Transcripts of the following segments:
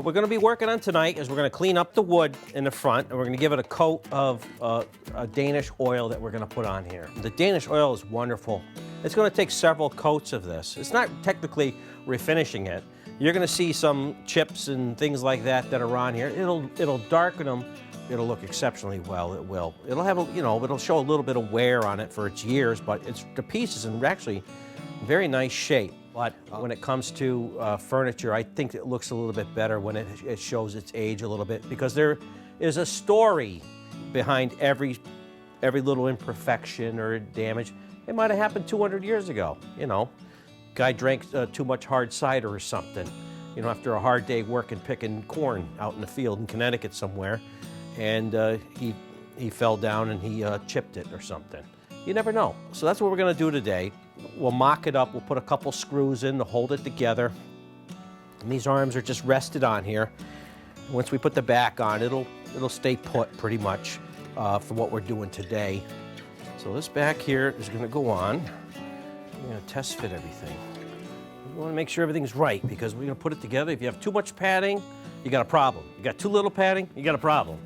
we're going to be working on tonight is we're going to clean up the wood in the front, and we're going to give it a coat of a Danish oil that we're going to put on here. The Danish oil is wonderful. It's going to take several coats of this. It's not technically refinishing it. You're going to see some chips and things like that that are on here. It'll darken them. It'll look exceptionally well. It will. It'll have it'll show a little bit of wear on it for its years, but the piece is in actually very nice shape. But when it comes to furniture, I think it looks a little bit better when it shows its age a little bit, because there is a story behind every little imperfection or damage. It might have happened 200 years ago. Guy drank too much hard cider or something, after a hard day working picking corn out in the field in Connecticut somewhere, and he fell down and he chipped it or something. You never know. So that's what we're going to do today. We'll mock it up. We'll put a couple screws in to hold it together. And these arms are just rested on here. Once we put the back on, it'll stay put pretty much for what we're doing today. So this back here is going to go on. We're going to test fit everything. We want to make sure everything's right, because we're going to put it together. If you have too much padding, you got a problem. You got too little padding, you got a problem.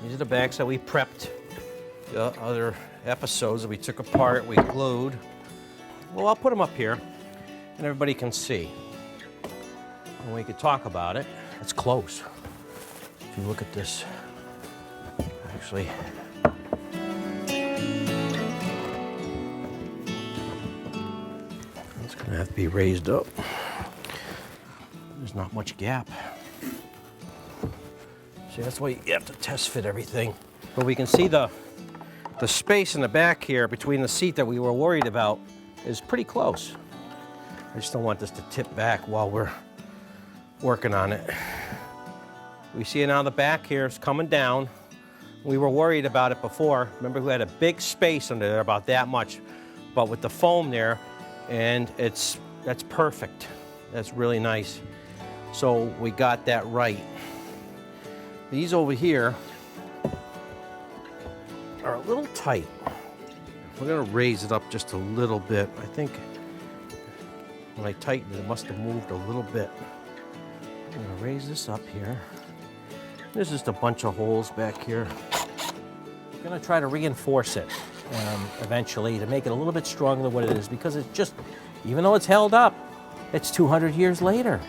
These are the bags that we prepped the other episodes that we took apart, we glued. Well, I'll put them up here and everybody can see. And we could talk about it. It's close. If you look at this, actually, it's gonna have to be raised up. There's not much gap. See, that's why you have to test fit everything. But we can see the space in the back here between the seat that we were worried about is pretty close. I just don't want this to tip back while we're working on it. We see now the back here is coming down. We were worried about it before. Remember, we had a big space under there, about that much, but with the foam there, and that's perfect. That's really nice. So we got that right. These over here are a little tight. We're going to raise it up just a little bit. I think when I tightened it, it must have moved a little bit. I'm going to raise this up here. There's just a bunch of holes back here. I'm going to try to reinforce it eventually to make it a little bit stronger than what it is, because it's just, even though it's held up, it's 200 years later.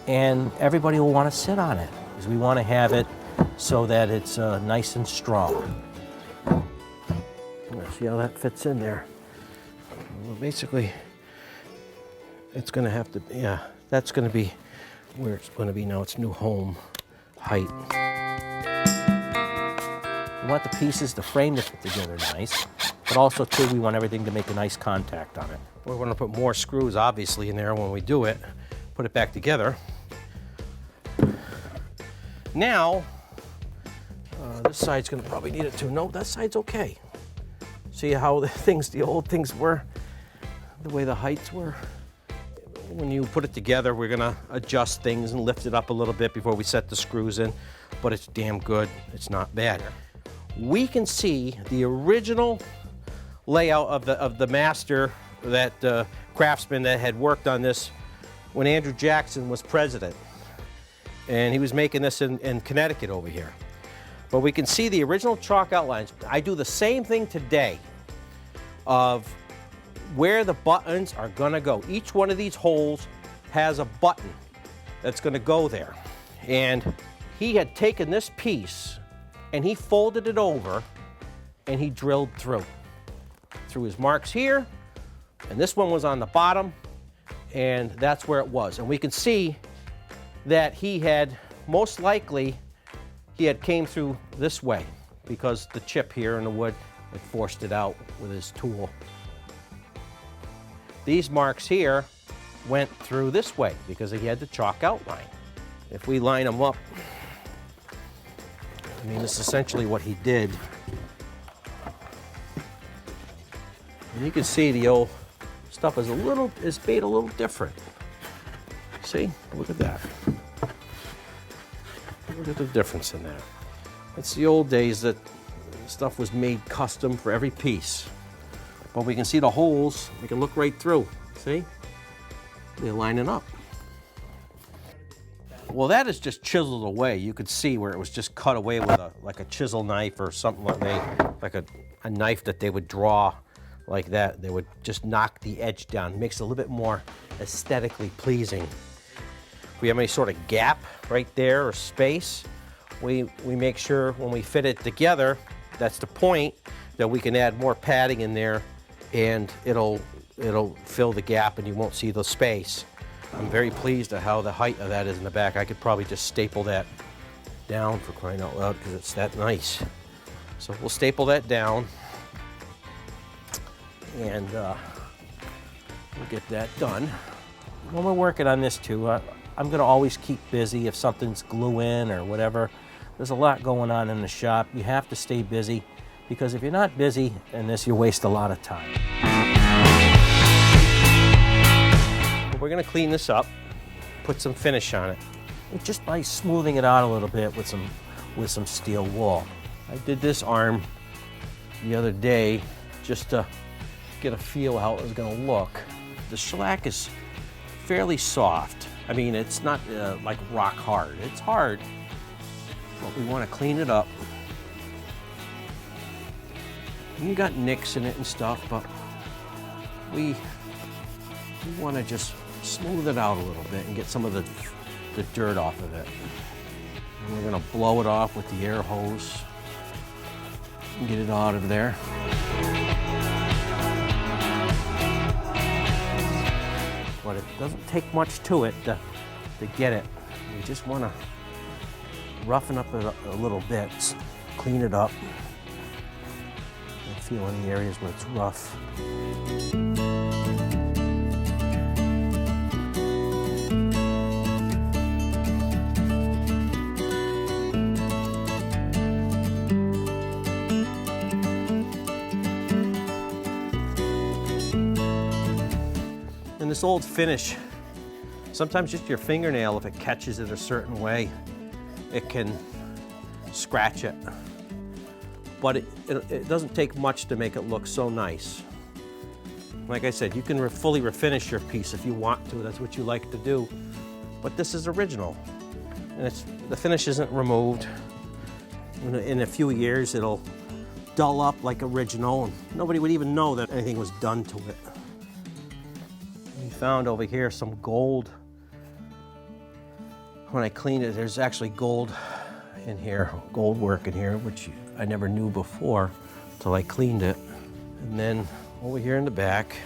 And everybody will want to sit on it, because we want to have it so that it's nice and strong. See how that fits in there. Well, basically, it's going to have to, yeah, that's going to be where it's going to be now. Its new home height. We want the pieces, the frame to fit together nice, but also too, we want everything to make a nice contact on it. We're going to put more screws obviously in there when we do it, put it back together. Now, this side's going to probably need it too. No, that side's okay. See how the old things were, the way the heights were. When you put it together, we're going to adjust things and lift it up a little bit before we set the screws in, but it's damn good. It's not bad. We can see the original layout of the master, that craftsman that had worked on this when Andrew Jackson was president. And he was making this in Connecticut over here. But we can see the original chalk outlines. I do the same thing today of where the buttons are gonna go. Each one of these holes has a button that's gonna go there. And he had taken this piece and he folded it over and he drilled through his marks here, and this one was on the bottom, and that's where it was. And we can see that he had, most likely, he had came through this way, because the chip here in the wood had forced it out with his tool. These marks here went through this way because he had the chalk outline. If we line them up I mean, it's essentially what he did. And you can see the old stuff is made a little different. See, look at that. Look at the difference in that. It's the old days that stuff was made custom for every piece. But we can see the holes, we can look right through, see? They're lining up. Well, that is just chiseled away. You could see where it was just cut away with like a chisel knife or something like a knife that they would draw like that. They would just knock the edge down. Makes it a little bit more aesthetically pleasing. If we have any sort of gap right there or space, we make sure when we fit it together, that's the point, that we can add more padding in there and it'll fill the gap and you won't see the space. I'm very pleased at how the height of that is in the back. I could probably just staple that down, for crying out loud, because it's that nice. So we'll staple that down and we'll get that done. When we're working on this too, I'm gonna always keep busy if something's glue in or whatever. There's a lot going on in the shop. You have to stay busy, because if you're not busy in this, you waste a lot of time. We're gonna clean this up, put some finish on it, just by smoothing it out a little bit with some steel wool. I did this arm the other day just to get a feel how it was gonna look. The shellac is fairly soft. I mean, it's not like rock hard. It's hard, but we wanna clean it up. You got nicks in it and stuff, but we wanna just smooth it out a little bit and get some of the dirt off of it. And we're gonna blow it off with the air hose and get it out of there. But it doesn't take much to it to get it. We just wanna roughen up it a little bit, clean it up, and feel any areas where it's rough. This old finish, sometimes just your fingernail, if it catches it a certain way, it can scratch it. But it doesn't take much to make it look so nice. Like I said, you can fully refinish your piece if you want to. That's what you like to do. But this is original, and the finish isn't removed. In a few years, it'll dull up like original, and nobody would even know that anything was done to it. Found over here some gold. When I cleaned it, there's actually gold in here, gold work in here, which I never knew before till I cleaned it. And then over here in the back,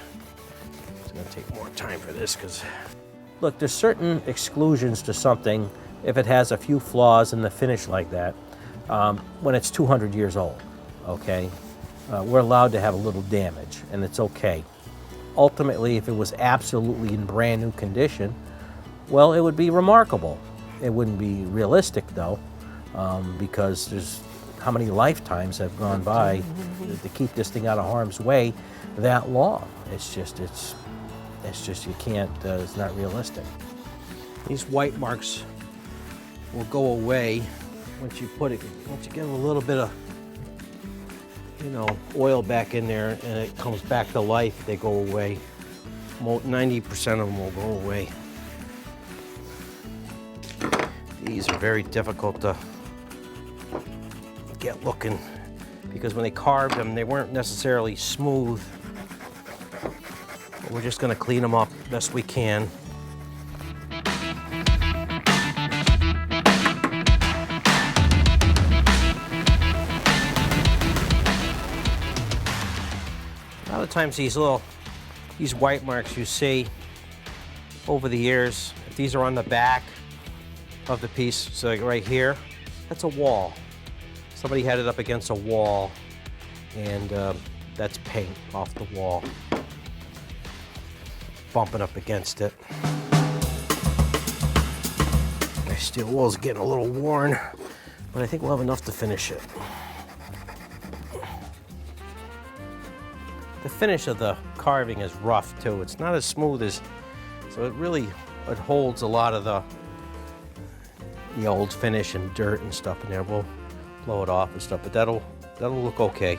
it's gonna take more time for this because, look, there's certain exclusions to something if it has a few flaws in the finish like that, when it's 200 years old, okay? We're allowed to have a little damage, and it's okay. Ultimately, if it was absolutely in brand new condition, well, it would be remarkable. It wouldn't be realistic though, because there's how many lifetimes have gone by to keep this thing out of harm's way that long. It's just you can't, it's not realistic. These white marks will go away once you get a little bit of oil back in there and it comes back to life, they go away. 90% of them will go away. These are very difficult to get looking because when they carved them, they weren't necessarily smooth. But we're just gonna clean them up best we can. A lot of times these white marks you see over the years, if these are on the back of the piece, so like right here, that's a wall. Somebody had it up against a wall, and that's paint off the wall, bumping up against it. My steel wool's getting a little worn. but I think we'll have enough to finish it. The finish of the carving is rough too. It's not as smooth as, so it holds a lot of the old finish and dirt and stuff in there. We'll blow it off and stuff, but that'll look okay.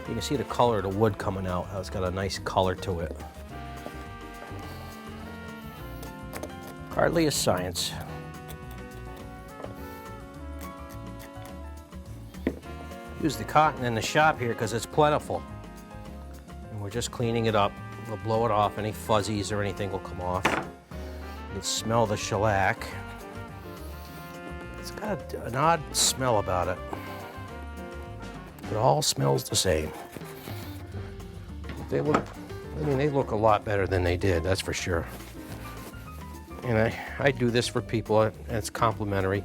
You can see the color of the wood coming out, how it's got a nice color to it. Hardly a science. Use the cotton in the shop here because it's plentiful. And we're just cleaning it up. We'll blow it off. Any fuzzies or anything will come off. You can smell the shellac. It's got an odd smell about it. It all smells the same. They look a lot better than they did, that's for sure. And I do this for people, and it's complimentary.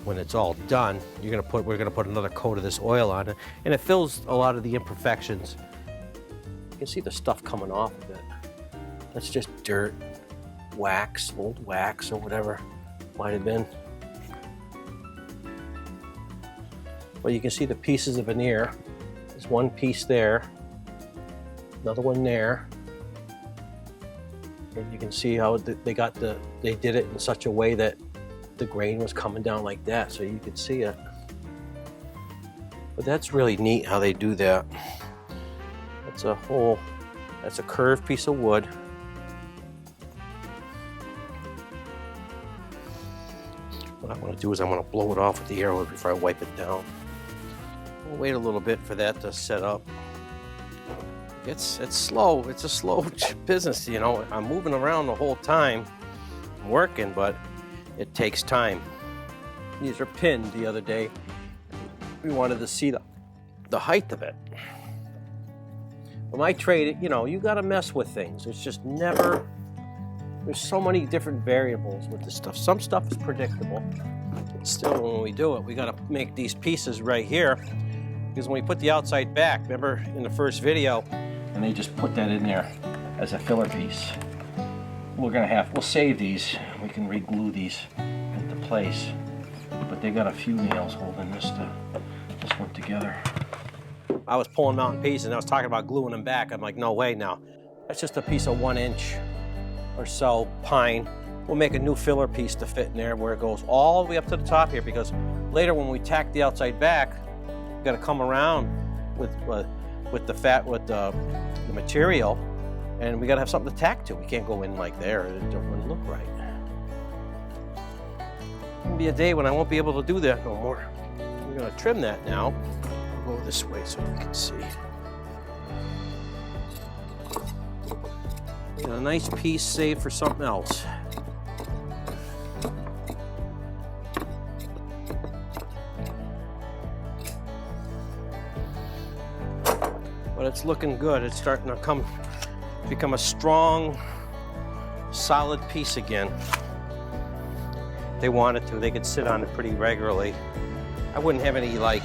When it's all done, we're gonna put another coat of this oil on it, and it fills a lot of the imperfections. You can see the stuff coming off of it. That's just dirt, wax, old wax or whatever might have been. Well, you can see the pieces of veneer. There's one piece there, another one there. And you can see how they did it in such a way that the grain was coming down like that, so you could see it. But that's really neat how they do that. That's a curved piece of wood. What I want to do is I want to blow it off with the arrow before I wipe it down. We'll wait a little bit for that to set up. It's slow. It's a slow business, you know. I'm moving around the whole time. I'm working, but it takes time. These are pinned the other day. We wanted to see the height of it. When I trade it, you know, you got to mess with things. It's just never, there's so many different variables with this stuff. Some stuff is predictable. But still, when we do it, we got to make these pieces right here. Because when we put the outside back, remember in the first video, and they just put that in there as a filler piece. We'll save these. We can re-glue these into place. But they got a few nails holding this one together. I was pulling them out in pieces and I was talking about gluing them back. I'm like, no way now. That's just a piece of 1 inch or so pine. We'll make a new filler piece to fit in there where it goes all the way up to the top here, because later when we tack the outside back, we got to come around with the material, and we got to have something to tack to. We can't go in like there. It wouldn't look right. There'll be a day when I won't be able to do that no more. We're going to trim that now. I'll go this way so we can see. Got a nice piece saved for something else. But it's looking good. It's starting to become a strong, solid piece again. If they wanted to, they could sit on it pretty regularly. I wouldn't have any like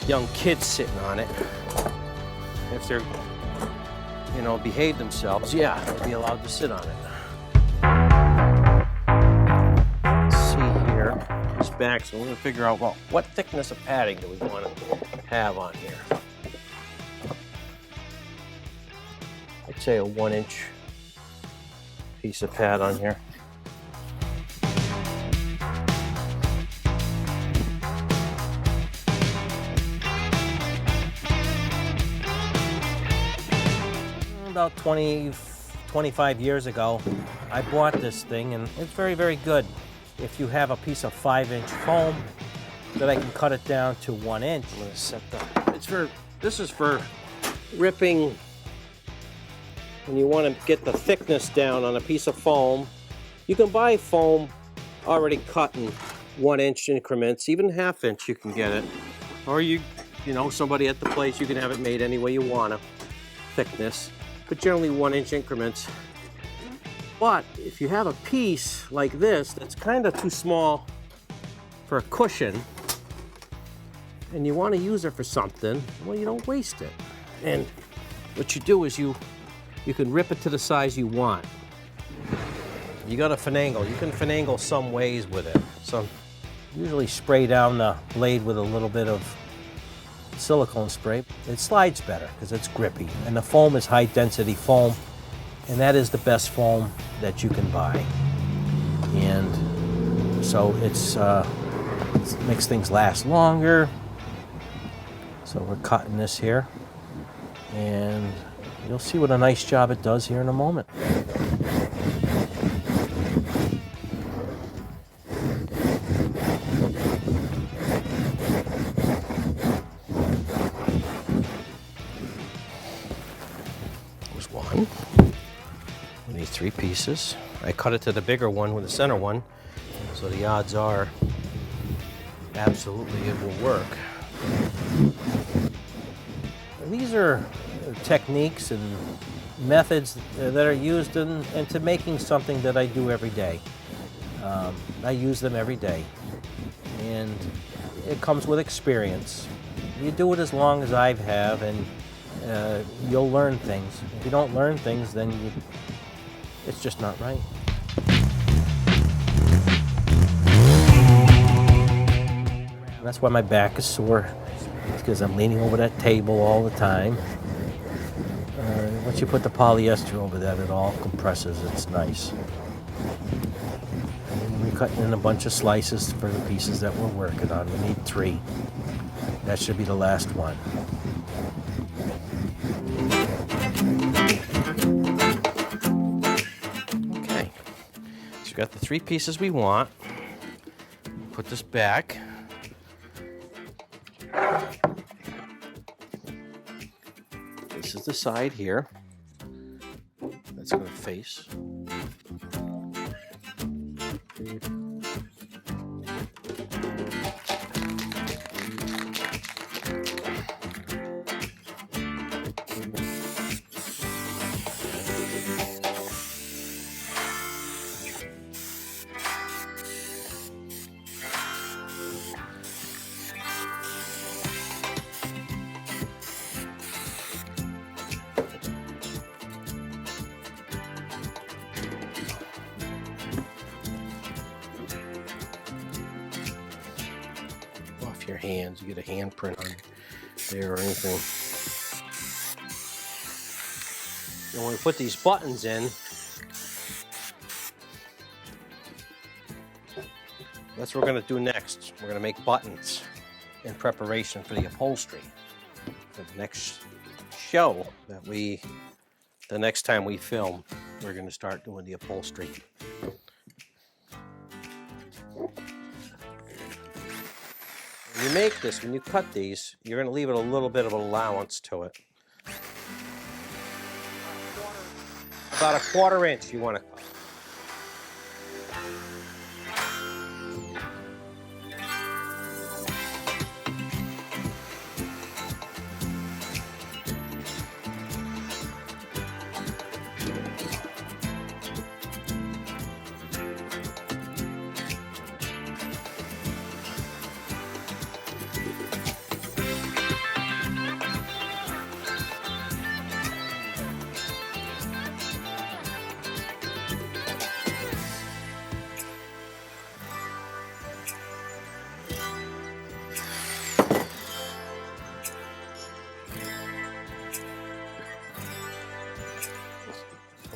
young kids sitting on it. If they're, you know, behave themselves, yeah, they'll be allowed to sit on it. Let's see here, this back, so we're gonna figure out, well, what thickness of padding do we want to have on here? I'd say a 1 inch piece of pad on here. About 25 years ago, I bought this thing, and it's very, very good. If you have a piece of 5-inch foam, that I can cut it down to 1 inch. I'm gonna set this is for ripping. When you want to get the thickness down on a piece of foam, you can buy foam already cut in 1 inch increments, even 1/2 inch you can get it. Or you know, somebody at the place, you can have it made any way you want to, thickness, but generally 1 inch increments. But if you have a piece like this that's kind of too small for a cushion, and you want to use it for something, well, you don't waste it. And what you do is you can rip it to the size you want. You got to finagle. You can finagle some ways with it. Usually spray down the blade with a little bit of silicone spray. It slides better because it's grippy, and the foam is high density foam, and that is the best foam that you can buy. And so it makes things last longer. So we're cutting this here, and you'll see what a nice job it does here in a moment. There's one. We need 3 pieces. I cut it to the bigger one with the center one, so the odds are absolutely it will work. These are techniques and methods that are used into making something that I do every day. I use them every day, and it comes with experience. You do it as long as I have, and you'll learn things. If you don't learn things, then it's just not right. And that's why my back is sore. It's because I'm leaning over that table all the time. Once you put the polyester over that, it all compresses. It's nice. And we're cutting in a bunch of slices for the pieces that we're working on. We need 3. That should be the last one. Okay, so we've got the 3 pieces we want. Put this back. This is the side here. That's going to face. Your hands, you get a handprint on there or anything. And when we put these buttons in, that's what we're going to do next. We're going to make buttons in preparation for the upholstery. For the next show that the next time we film, we're going to start doing the upholstery. When you make this, when you cut these, you're going to leave it a little bit of allowance to it. About a 1/4 inch you want to cut.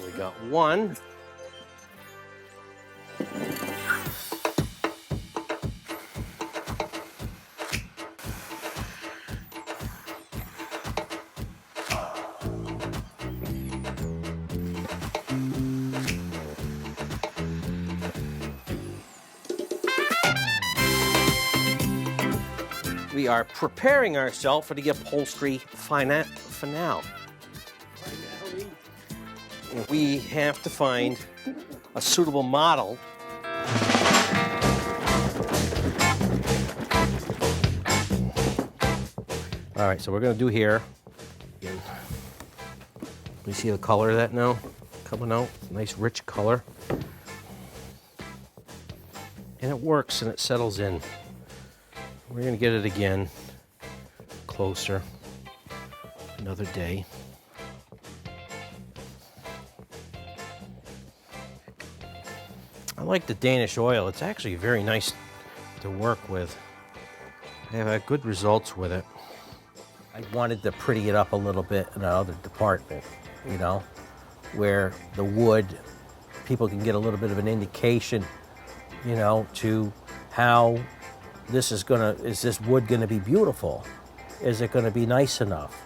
We got one. We are preparing ourselves for the upholstery finale. We have to find a suitable model. All right, so we're going to do here. You see the color of that now coming out? Nice rich color. And it works and it settles in. We're going to get it again closer another day. I like the Danish oil. It's actually very nice to work with. I have had good results with it. I wanted to pretty it up a little bit in another department, you know, where the wood, people can get a little bit of an indication, you know, to how this is this wood gonna be beautiful? Is it gonna be nice enough?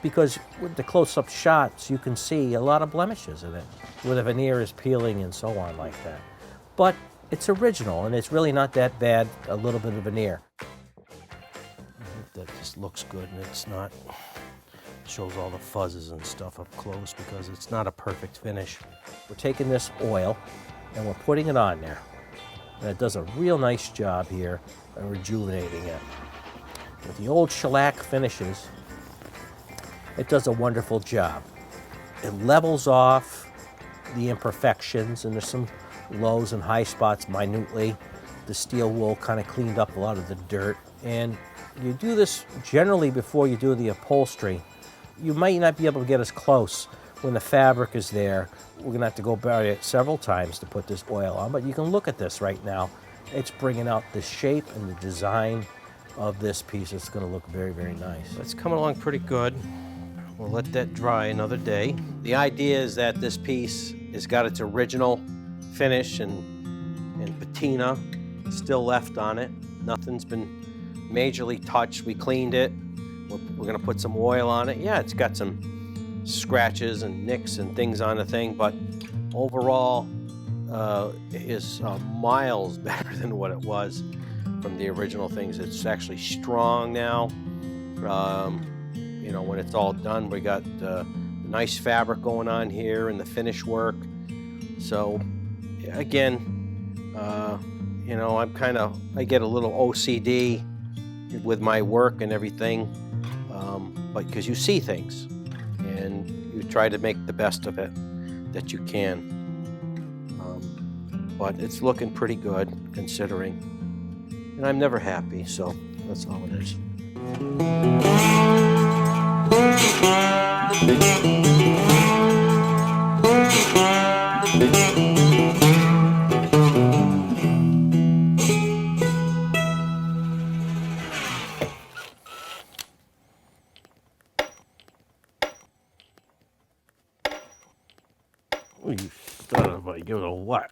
Because with the close-up shots, you can see a lot of blemishes in it, where the veneer is peeling and so on like that. But it's original, and it's really not that bad, a little bit of veneer. That just looks good, and it's not, shows all the fuzzes and stuff up close because it's not a perfect finish. We're taking this oil and we're putting it on there. And it does a real nice job here of rejuvenating it. With the old shellac finishes, it does a wonderful job. It levels off the imperfections, and there's some lows and high spots minutely. The steel wool kind of cleaned up a lot of the dirt. And you do this generally before you do the upholstery. You might not be able to get as close when the fabric is there. We're gonna have to go by it several times to put this oil on, but you can look at this right now. It's bringing out the shape and the design of this piece. It's gonna look very, very nice. It's coming along pretty good. We'll let that dry another day. The idea is that this piece has got its original finish and patina still left on it. Nothing's been majorly touched. We cleaned it. We're gonna put some oil on it. Yeah, it's got some scratches and nicks and things on the thing, but overall is miles better than what it was from the original things. It's actually strong now. You know, when it's all done, we got nice fabric going on here and the finish work. So again, you know, I get a little OCD with my work and everything, but because you see things and you try to make the best of it that you can. But it's looking pretty good considering. And I'm never happy, so that's all it is. You son of a, you know what?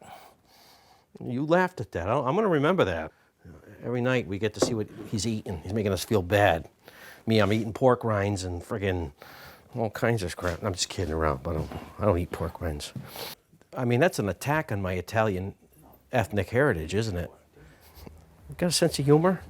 You laughed at that. I'm going to remember that. Every night we get to see what he's eating. He's making us feel bad. Me, I'm eating pork rinds and friggin' all kinds of crap. I'm just kidding around, but I don't eat pork rinds. I mean, that's an attack on my Italian ethnic heritage, isn't it? You got a sense of humor?